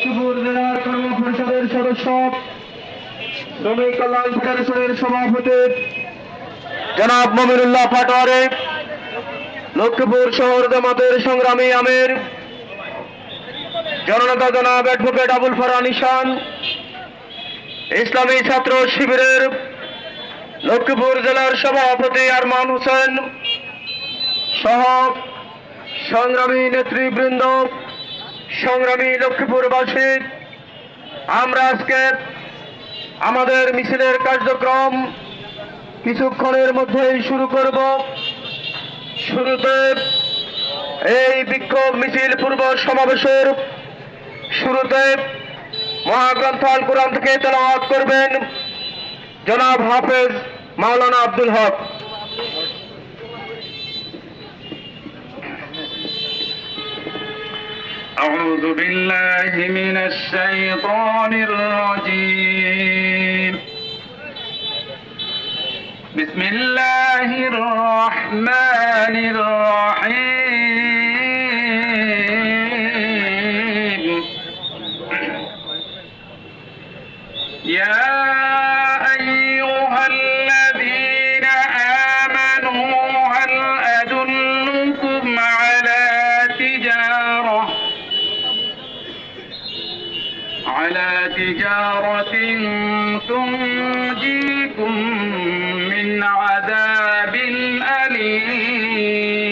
লক্ষ্মীপুর জেলার কর্ম পরিষদের সদস্য, শ্রমিক কল্যাণ ফেডারেশনের সভাপতি জনাব মমিনুল্লাহ পাটোয়ারি, লক্ষ্মীপুর শহর জামাতের সংগ্রামী আমির জননেতা জনাব অ্যাডভোকেট আবুল ফরহান ঈশান, ইসলামী ছাত্র শিবিরের লক্ষ্মীপুর জেলার সভাপতি আরমান হোসেন সহ সংগ্রামী নেতৃবৃন্দ, সংগ্রামী লক্ষ্মীপুরবাসী, আমরা আজকে আমাদের মিছিলের কার্যক্রম কিছুক্ষণের মধ্যেই শুরু করব। শুরুতে এই বিক্ষোভ মিছিল পূর্ব সমাবেশের শুরুতে মহাগ্রন্থ আল কোরআন থেকে তেলাওয়াত করবেন জনাব হাফেজ মাওলানা আব্দুল হক। أعوذ بالله من الشيطان الرجيم. بسم الله الرحمن الرحيم. يا أيها الذين آمنوا هل أدلكم على تجارة تنجيكم من عذاب أليم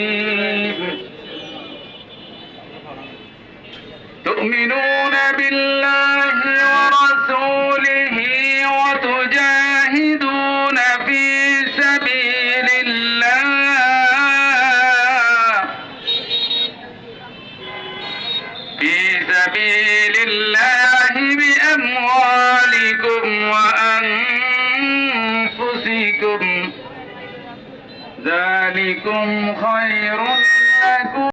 تؤمنون بالله ورسوله وتجاهدون في سبيل الله بأموالكم وأنفسكم ذلكم خير لكم